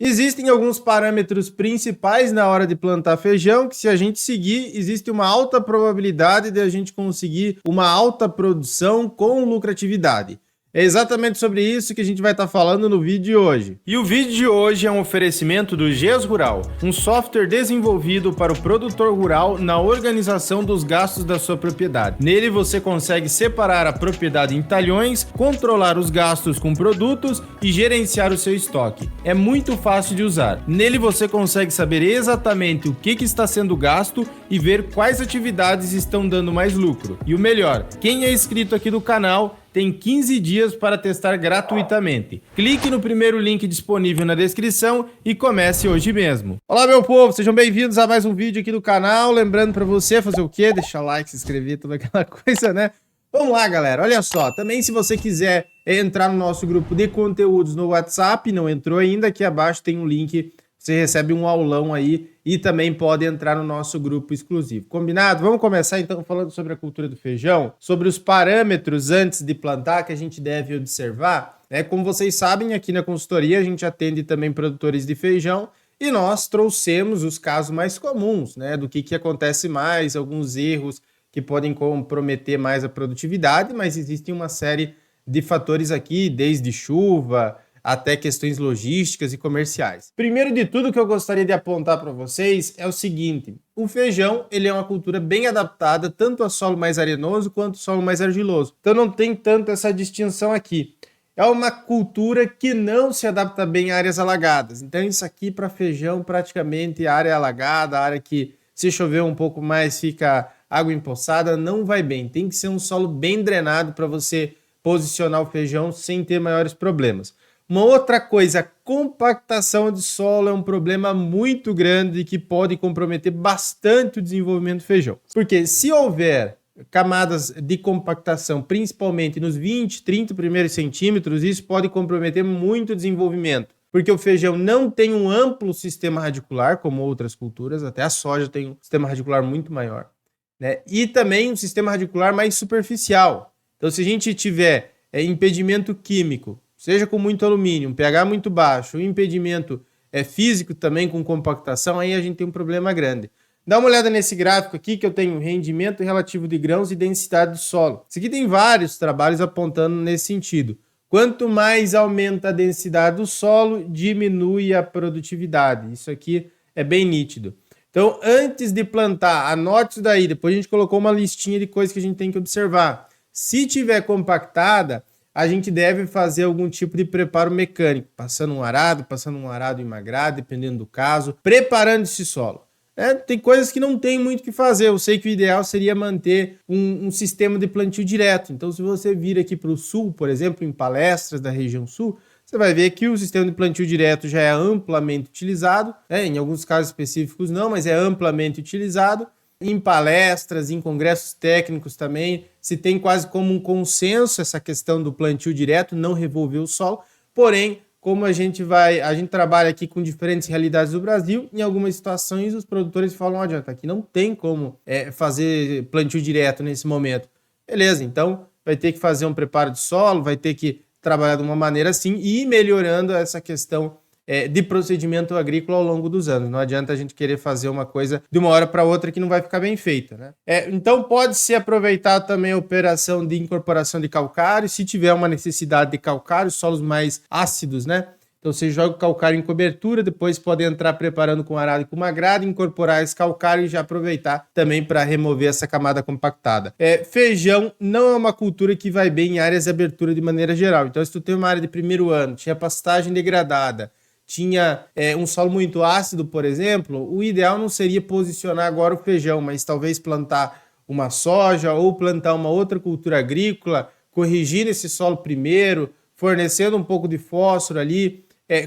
Existem alguns parâmetros principais na hora de plantar feijão que, se a gente seguir, existe uma alta probabilidade de a gente conseguir uma alta produção com lucratividade. É exatamente sobre isso que a gente vai estar falando no vídeo de hoje. E o vídeo de hoje é um oferecimento do GES Rural, um software desenvolvido para o produtor rural na organização dos gastos da sua propriedade. Nele você consegue separar a propriedade em talhões, controlar os gastos com produtos e gerenciar o seu estoque. É muito fácil de usar. Nele você consegue saber exatamente o que está sendo gasto e ver quais atividades estão dando mais lucro. E o melhor, quem é inscrito aqui do canal tem 15 dias para testar gratuitamente. Clique no primeiro link disponível na descrição e comece hoje mesmo. Olá, meu povo, sejam bem-vindos a mais um vídeo aqui do canal. Lembrando para você fazer o quê? Deixar like, se inscrever, toda aquela coisa, né? Vamos lá, galera. Olha só, também se você quiser entrar no nosso grupo de conteúdos no WhatsApp, não entrou ainda, aqui abaixo tem um link. Você recebe um aulão aí e também pode entrar no nosso grupo exclusivo. Combinado? Vamos começar então falando sobre a cultura do feijão, sobre os parâmetros antes de plantar que a gente deve observar. Como vocês sabem, aqui na consultoria a gente atende também produtores de feijão e nós trouxemos os casos mais comuns, do que acontece mais, alguns erros que podem comprometer mais a produtividade, mas existem uma série de fatores aqui, desde chuva até questões logísticas e comerciais. Primeiro de tudo que eu gostaria de apontar para vocês é o seguinte: o feijão ele é uma cultura bem adaptada tanto a solo mais arenoso quanto solo mais argiloso. Então não tem tanto essa distinção aqui. É uma cultura que não se adapta bem a áreas alagadas. Então isso aqui para feijão praticamente área alagada, área que se chover um pouco mais fica água empoçada, não vai bem. Tem que ser um solo bem drenado para você posicionar o feijão sem ter maiores problemas. Uma outra coisa, compactação de solo é um problema muito grande que pode comprometer bastante o desenvolvimento do feijão. Porque se houver camadas de compactação, principalmente nos 20, 30 primeiros centímetros, isso pode comprometer muito o desenvolvimento. Porque o feijão não tem um amplo sistema radicular, como outras culturas, até a soja tem um sistema radicular muito maior, e também um sistema radicular mais superficial. Então, se a gente tiver impedimento químico, seja com muito alumínio, um pH muito baixo, um impedimento físico também com compactação, aí a gente tem um problema grande. Dá uma olhada nesse gráfico aqui que eu tenho rendimento relativo de grãos e densidade do solo. Isso aqui tem vários trabalhos apontando nesse sentido. Quanto mais aumenta a densidade do solo, diminui a produtividade. Isso aqui é bem nítido. Então, antes de plantar, anote isso daí. Depois a gente colocou uma listinha de coisas que a gente tem que observar. Se tiver compactada, a gente deve fazer algum tipo de preparo mecânico, passando um arado emagrado, dependendo do caso, preparando esse solo. Tem coisas que não tem muito o que fazer. Eu sei que o ideal seria manter um sistema de plantio direto. Então, se você vir aqui para o sul, por exemplo, em palestras da região sul, você vai ver que o sistema de plantio direto já é amplamente utilizado. Em alguns casos específicos não, mas é amplamente utilizado. Em palestras, em congressos técnicos também, se tem quase como um consenso essa questão do plantio direto, não revolver o solo. Porém, como a gente trabalha aqui com diferentes realidades do Brasil, em algumas situações os produtores falam, adianta, aqui não tem como fazer plantio direto nesse momento. Beleza, então vai ter que fazer um preparo de solo, vai ter que trabalhar de uma maneira assim e ir melhorando essa questão de procedimento agrícola ao longo dos anos. Não adianta a gente querer fazer uma coisa de uma hora para outra que não vai ficar bem feita, então pode-se aproveitar também a operação de incorporação de calcário, se tiver uma necessidade de calcário, solos mais ácidos, Então você joga o calcário em cobertura, depois pode entrar preparando com arado e com uma grade, incorporar esse calcário e já aproveitar também para remover essa camada compactada. Feijão não é uma cultura que vai bem em áreas de abertura de maneira geral. Então se tu tem uma área de primeiro ano, tinha pastagem degradada, tinha um solo muito ácido, por exemplo, o ideal não seria posicionar agora o feijão, mas talvez plantar uma soja ou plantar uma outra cultura agrícola, corrigir esse solo primeiro, fornecendo um pouco de fósforo ali,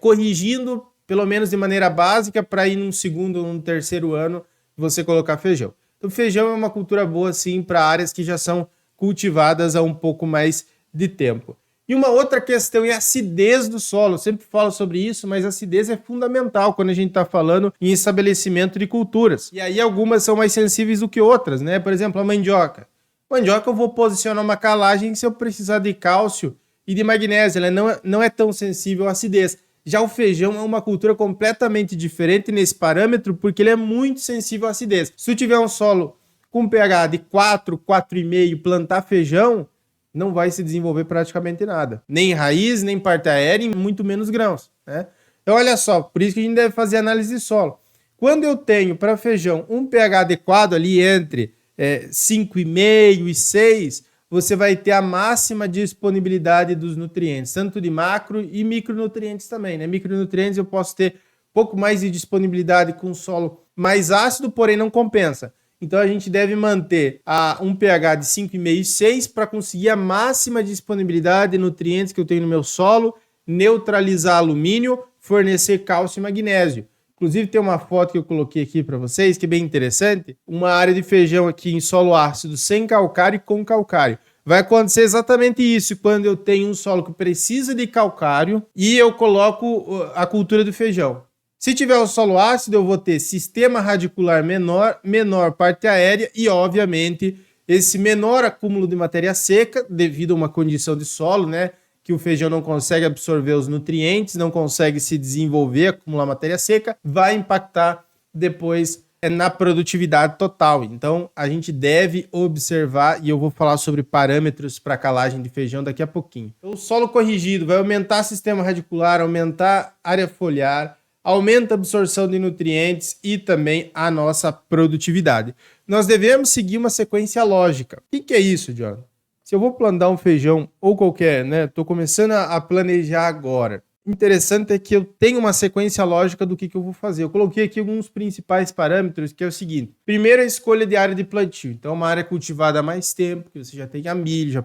corrigindo pelo menos de maneira básica para ir num segundo ou num terceiro ano você colocar feijão. Então feijão é uma cultura boa sim para áreas que já são cultivadas há um pouco mais de tempo. E uma outra questão é a acidez do solo. Eu sempre falo sobre isso, mas a acidez é fundamental quando a gente está falando em estabelecimento de culturas. E aí algumas são mais sensíveis do que outras, Por exemplo, a mandioca. Mandioca eu vou posicionar uma calagem se eu precisar de cálcio e de magnésio. Ela não é tão sensível à acidez. Já o feijão é uma cultura completamente diferente nesse parâmetro, porque ele é muito sensível à acidez. Se tu tiver um solo com pH de 4, 4,5, plantar feijão, não vai se desenvolver praticamente nada. Nem raiz, nem parte aérea, e muito menos grãos, né? Então, olha só, por isso que a gente deve fazer análise de solo. Quando eu tenho para feijão um pH adequado ali entre 5,5 e 6, você vai ter a máxima disponibilidade dos nutrientes, tanto de macro e micronutrientes também, né? Micronutrientes eu posso ter pouco mais de disponibilidade com solo mais ácido, porém não compensa. Então a gente deve manter um pH de 5,5 e 6 para conseguir a máxima disponibilidade de nutrientes que eu tenho no meu solo, neutralizar alumínio, fornecer cálcio e magnésio. Inclusive tem uma foto que eu coloquei aqui para vocês que é bem interessante, uma área de feijão aqui em solo ácido sem calcário e com calcário. Vai acontecer exatamente isso quando eu tenho um solo que precisa de calcário e eu coloco a cultura do feijão. Se tiver o solo ácido, eu vou ter sistema radicular menor parte aérea e, obviamente, esse menor acúmulo de matéria seca devido a uma condição de solo, né? Que o feijão não consegue absorver os nutrientes, não consegue se desenvolver, acumular matéria seca, vai impactar depois na produtividade total. Então, a gente deve observar, e eu vou falar sobre parâmetros para calagem de feijão daqui a pouquinho. Então, o solo corrigido vai aumentar o sistema radicular, aumentar a área foliar, aumenta a absorção de nutrientes e também a nossa produtividade. Nós devemos seguir uma sequência lógica. O que é isso, John? Se eu vou plantar um feijão ou qualquer, né? Estou começando a planejar agora. Interessante é que eu tenho uma sequência lógica do que eu vou fazer. Eu coloquei aqui alguns principais parâmetros, que é o seguinte. Primeiro, a escolha de área de plantio. Então, uma área cultivada há mais tempo, que você já tenha milho, já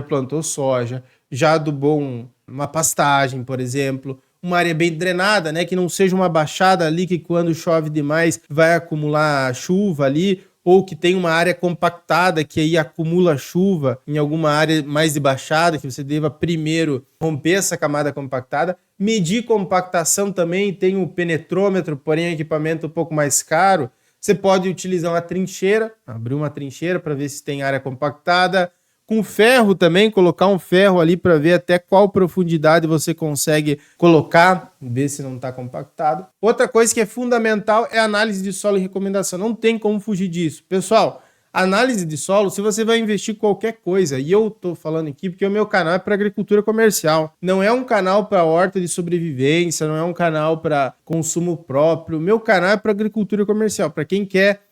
plantou soja, já adubou uma pastagem, por exemplo. Uma área bem drenada, né? Que não seja uma baixada ali que quando chove demais vai acumular chuva ali, ou que tem uma área compactada que aí acumula chuva em alguma área mais de baixada, que você deva primeiro romper essa camada compactada. Medir compactação também, tem um penetrômetro, porém é um equipamento um pouco mais caro. Você pode utilizar uma trincheira, abrir uma trincheira para ver se tem área compactada. Com ferro também, colocar um ferro ali para ver até qual profundidade você consegue colocar, ver se não está compactado. Outra coisa que é fundamental é a análise de solo e recomendação. Não tem como fugir disso. Pessoal, análise de solo, se você vai investir qualquer coisa, e eu estou falando aqui porque o meu canal é para agricultura comercial. Não é um canal para horta de sobrevivência, não é um canal para consumo próprio. O meu canal é para agricultura comercial, para quem quer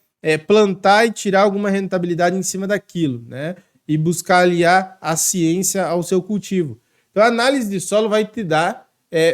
plantar e tirar alguma rentabilidade em cima daquilo, né? E buscar aliar a ciência ao seu cultivo. Então, a análise de solo vai te dar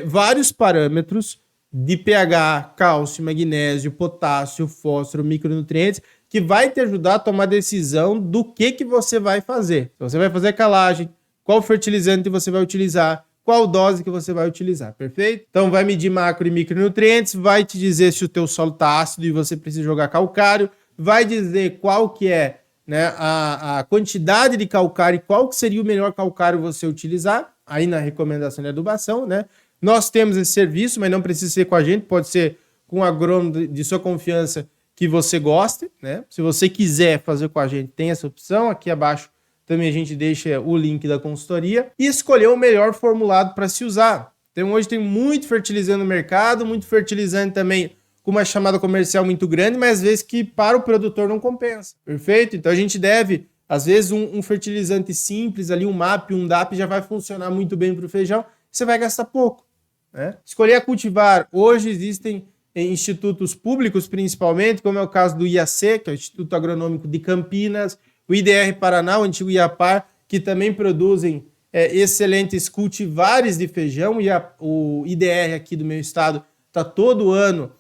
vários parâmetros de pH, cálcio, magnésio, potássio, fósforo, micronutrientes, que vai te ajudar a tomar decisão do que você vai fazer. Então, você vai fazer calagem, qual fertilizante você vai utilizar, qual dose que você vai utilizar, perfeito? Então, vai medir macro e micronutrientes, vai te dizer se o teu solo está ácido e você precisa jogar calcário, vai dizer qual que é, né, a quantidade de calcário e qual que seria o melhor calcário você utilizar, aí na recomendação de adubação, né? Nós temos esse serviço, mas não precisa ser com a gente, pode ser com um agrônomo de sua confiança que você goste, né? Se você quiser fazer com a gente, tem essa opção, aqui abaixo também a gente deixa o link da consultoria, e escolher o melhor formulado para se usar. Então hoje tem muito fertilizante no mercado, muito fertilizante também com uma chamada comercial muito grande, mas às vezes que para o produtor não compensa, perfeito? Então a gente deve, às vezes um fertilizante simples ali, um MAP, um DAP já vai funcionar muito bem para o feijão, você vai gastar pouco, né? Escolher a cultivar, hoje existem institutos públicos principalmente, como é o caso do IAC, que é o Instituto Agronômico de Campinas, o IDR Paraná, o antigo IAPAR, que também produzem excelentes cultivares de feijão, e o IDR aqui do meu estado está todo ano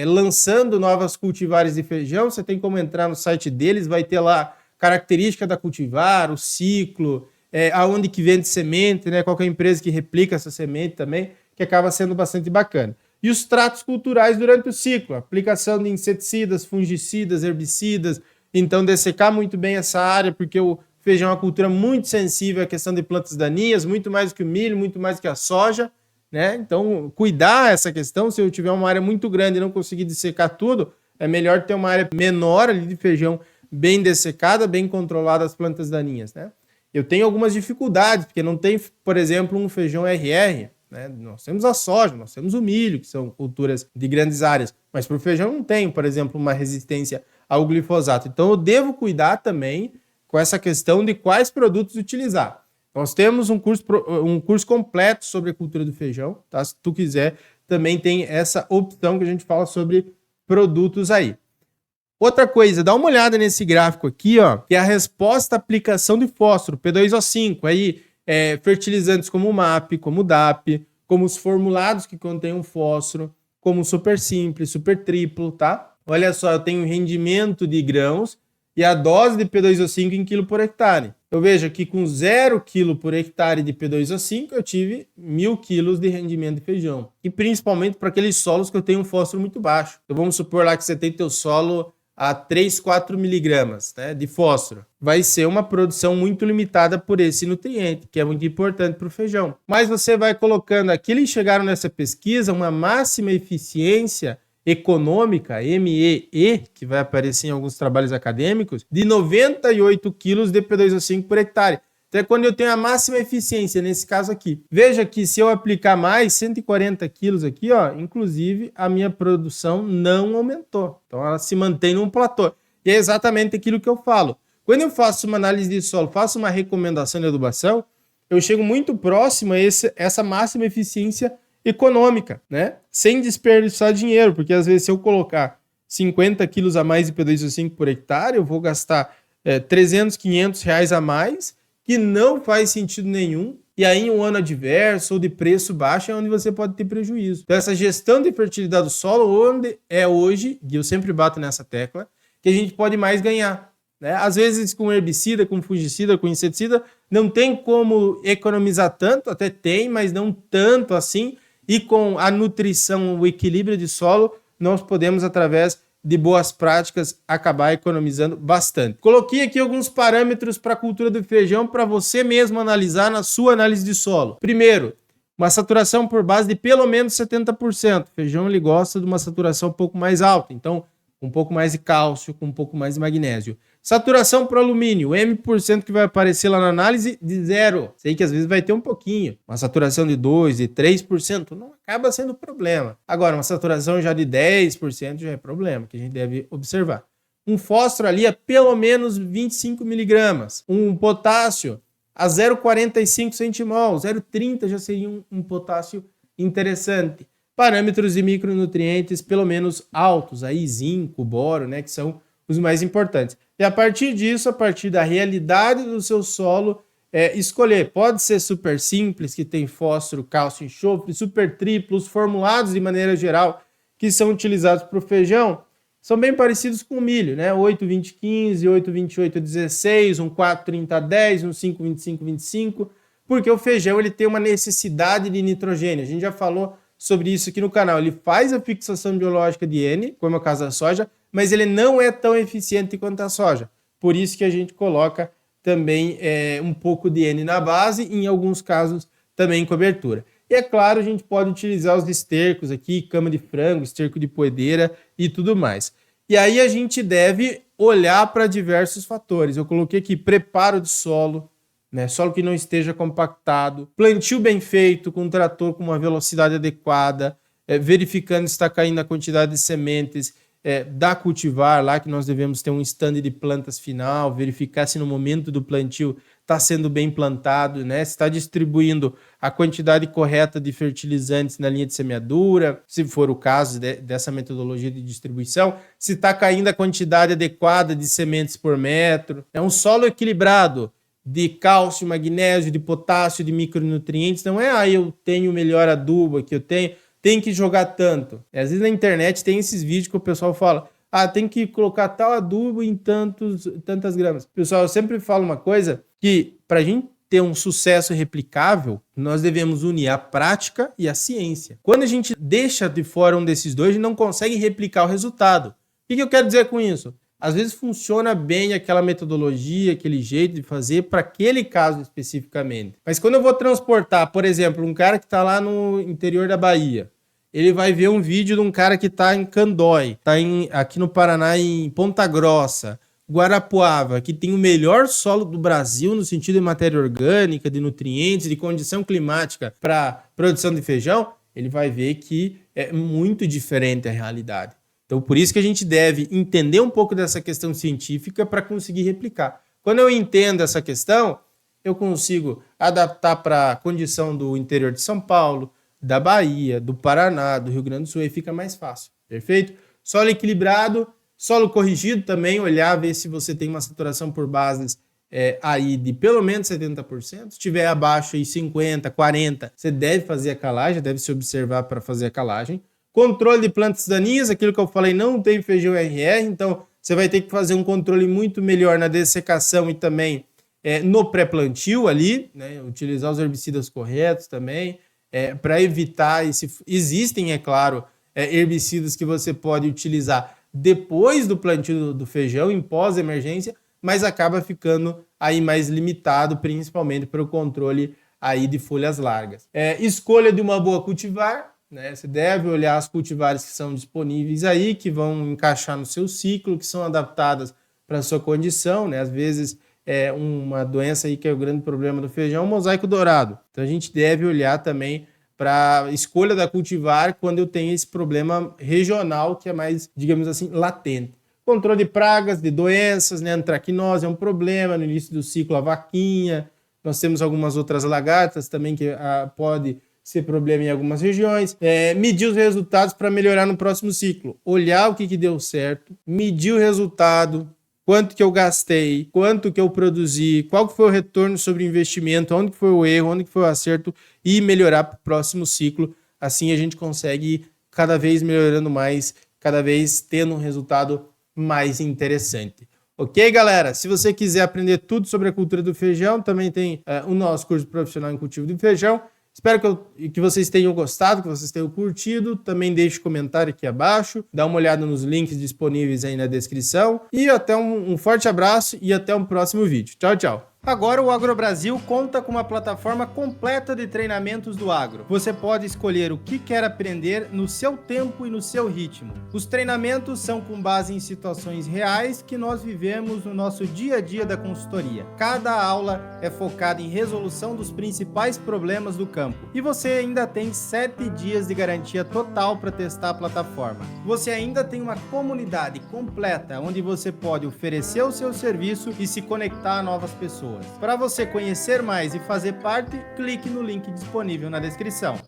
lançando novas cultivares de feijão. Você tem como entrar no site deles, vai ter lá característica da cultivar, o ciclo, aonde que vende semente, né? Qual que é a empresa que replica essa semente também, que acaba sendo bastante bacana. E os tratos culturais durante o ciclo, aplicação de inseticidas, fungicidas, herbicidas, então dessecar muito bem essa área, porque o feijão é uma cultura muito sensível à questão de plantas daninhas, muito mais do que o milho, muito mais do que a soja, né? Então, cuidar essa questão, se eu tiver uma área muito grande e não conseguir dessecar tudo, é melhor ter uma área menor ali de feijão bem dessecada, bem controlada as plantas daninhas, né? Eu tenho algumas dificuldades, porque não tem, por exemplo, um feijão RR, né? Nós temos a soja, nós temos o milho, que são culturas de grandes áreas, mas para o feijão não tem, por exemplo, uma resistência ao glifosato. Então eu devo cuidar também com essa questão de quais produtos utilizar. Nós temos um curso completo sobre a cultura do feijão, tá? Se tu quiser, também tem essa opção que a gente fala sobre produtos aí. Outra coisa, dá uma olhada nesse gráfico aqui, ó, que é a resposta à aplicação de fósforo, P2O5, aí fertilizantes como o MAP, como o DAP, como os formulados que contêm o fósforo, como o super simples, super triplo, tá? Olha só, eu tenho rendimento de grãos e a dose de P2O5 em quilo por hectare. Eu vejo aqui com 0 kg por hectare de P2O5, eu tive 1.000 kg de rendimento de feijão. E principalmente para aqueles solos que eu tenho um fósforo muito baixo. Então vamos supor lá que você tem teu solo a 3, 4 miligramas, né, de fósforo. Vai ser uma produção muito limitada por esse nutriente, que é muito importante para o feijão. Mas você vai colocando, aqui eles chegaram nessa pesquisa, uma máxima eficiência econômica, MEE, que vai aparecer em alguns trabalhos acadêmicos, de 98 quilos de P2O5 por hectare. Então é quando eu tenho a máxima eficiência, nesse caso aqui. Veja que se eu aplicar mais 140 quilos aqui, ó, inclusive a minha produção não aumentou. Então ela se mantém num platô. E é exatamente aquilo que eu falo. Quando eu faço uma análise de solo, faço uma recomendação de adubação, eu chego muito próximo a essa máxima eficiência econômica, né? Sem desperdiçar dinheiro, porque às vezes se eu colocar 50 quilos a mais de P2O5 por hectare, eu vou gastar 300, 500 reais a mais, que não faz sentido nenhum, e aí em um ano adverso ou de preço baixo é onde você pode ter prejuízo. Então essa gestão de fertilidade do solo, onde é hoje, e eu sempre bato nessa tecla, que a gente pode mais ganhar, né? Às vezes com herbicida, com fungicida, com inseticida, não tem como economizar tanto, até tem, mas não tanto assim, e com a nutrição, o equilíbrio de solo, nós podemos, através de boas práticas, acabar economizando bastante. Coloquei aqui alguns parâmetros para a cultura do feijão para você mesmo analisar na sua análise de solo. Primeiro, uma saturação por base de pelo menos 70%. O feijão ele gosta de uma saturação um pouco mais alta, então um pouco mais de cálcio, com um pouco mais de magnésio. Saturação por alumínio, o M% que vai aparecer lá na análise de 0. Sei que às vezes vai ter um pouquinho. Uma saturação de 2%, de 3%, não acaba sendo problema. Agora, uma saturação já de 10% já é problema, que a gente deve observar. Um fósforo ali a pelo menos 25 miligramas. Um potássio a 0,45 centimol, 0,30 já seria um potássio interessante. Parâmetros de micronutrientes pelo menos altos, aí zinco, boro, né, que são os mais importantes. E a partir disso, a partir da realidade do seu solo, escolher. Pode ser super simples, que tem fósforo, cálcio, enxofre, super triplos, formulados de maneira geral, que são utilizados para o feijão, são bem parecidos com o milho, né? 8,20,15, 8,28,16, um 4,30,10, um 5,25,25, porque o feijão ele tem uma necessidade de nitrogênio. A gente já falou sobre isso aqui no canal. Ele faz a fixação biológica de N, como é o caso da soja, mas ele não é tão eficiente quanto a soja. Por isso que a gente coloca também um pouco de N na base e em alguns casos também em cobertura. E é claro, a gente pode utilizar os estercos aqui, cama de frango, esterco de poedeira e tudo mais. E aí a gente deve olhar para diversos fatores. Eu coloquei aqui preparo de solo, né? Solo que não esteja compactado, plantio bem feito, com um trator com uma velocidade adequada, verificando se está caindo a quantidade de sementes, da cultivar lá, que nós devemos ter um stand de plantas final, verificar se no momento do plantio está sendo bem plantado, né? Se está distribuindo a quantidade correta de fertilizantes na linha de semeadura, se for o caso dessa metodologia de distribuição, se está caindo a quantidade adequada de sementes por metro. É um solo equilibrado de cálcio, magnésio, de potássio, de micronutrientes. Não é, eu tenho o melhor adubo que eu tenho, tem que jogar tanto. Às vezes na internet tem esses vídeos que o pessoal fala, tem que colocar tal adubo em tantas gramas. Pessoal, eu sempre falo uma coisa, que para a gente ter um sucesso replicável, nós devemos unir a prática e a ciência. Quando a gente deixa de fora um desses dois, a gente não consegue replicar o resultado. O que eu quero dizer com isso? Às vezes funciona bem aquela metodologia, aquele jeito de fazer para aquele caso especificamente. Mas quando eu vou transportar, por exemplo, um cara que está lá no interior da Bahia, ele vai ver um vídeo de um cara que está em Candói, está aqui no Paraná, em Ponta Grossa, Guarapuava, que tem o melhor solo do Brasil no sentido de matéria orgânica, de nutrientes, de condição climática para produção de feijão, ele vai ver que é muito diferente a realidade. Então, por isso que a gente deve entender um pouco dessa questão científica para conseguir replicar. Quando eu entendo essa questão, eu consigo adaptar para a condição do interior de São Paulo, da Bahia, do Paraná, do Rio Grande do Sul, e fica mais fácil, perfeito? Solo equilibrado, solo corrigido também, olhar, ver se você tem uma saturação por bases aí de pelo menos 70%. Se estiver abaixo aí 50%, 40%, você deve fazer a calagem, deve se observar para fazer a calagem. Controle de plantas daninhas, aquilo que eu falei, não tem feijão RR, então você vai ter que fazer um controle muito melhor na dessecação e também no pré-plantio ali, né? Utilizar os herbicidas corretos também, para evitar existem, é claro, herbicidas que você pode utilizar depois do plantio do feijão, em pós-emergência, mas acaba ficando aí mais limitado, principalmente para o controle aí de folhas largas. Escolha de uma boa cultivar, né? Você deve olhar as cultivares que são disponíveis aí, que vão encaixar no seu ciclo, que são adaptadas para a sua condição, né? Às vezes uma doença aí que é o grande problema do feijão, o mosaico dourado. Então a gente deve olhar também para a escolha da cultivar quando eu tenho esse problema regional que é mais, digamos assim, latente. Controle de pragas, de doenças, né? Antracnose é um problema no início do ciclo, a vaquinha. Nós temos algumas outras lagartas também que pode ser problema em algumas regiões. Medir os resultados para melhorar no próximo ciclo. Olhar o que deu certo, medir o resultado, quanto que eu gastei, quanto que eu produzi, qual que foi o retorno sobre o investimento, onde que foi o erro, onde que foi o acerto e melhorar para o próximo ciclo. Assim a gente consegue ir cada vez melhorando mais, cada vez tendo um resultado mais interessante. Ok, galera? Se você quiser aprender tudo sobre a cultura do feijão, também tem o nosso curso profissional em cultivo de feijão. Espero que vocês tenham gostado, que vocês tenham curtido. Também deixe comentário aqui abaixo. Dá uma olhada nos links disponíveis aí na descrição. E até um forte abraço e até um próximo vídeo. Tchau, tchau. Agora o AgroBrasil conta com uma plataforma completa de treinamentos do agro. Você pode escolher o que quer aprender no seu tempo e no seu ritmo. Os treinamentos são com base em situações reais que nós vivemos no nosso dia a dia da consultoria. Cada aula é focada em resolução dos principais problemas do campo. E você ainda tem 7 dias de garantia total para testar a plataforma. Você ainda tem uma comunidade completa onde você pode oferecer o seu serviço e se conectar a novas pessoas. Para você conhecer mais e fazer parte, clique no link disponível na descrição.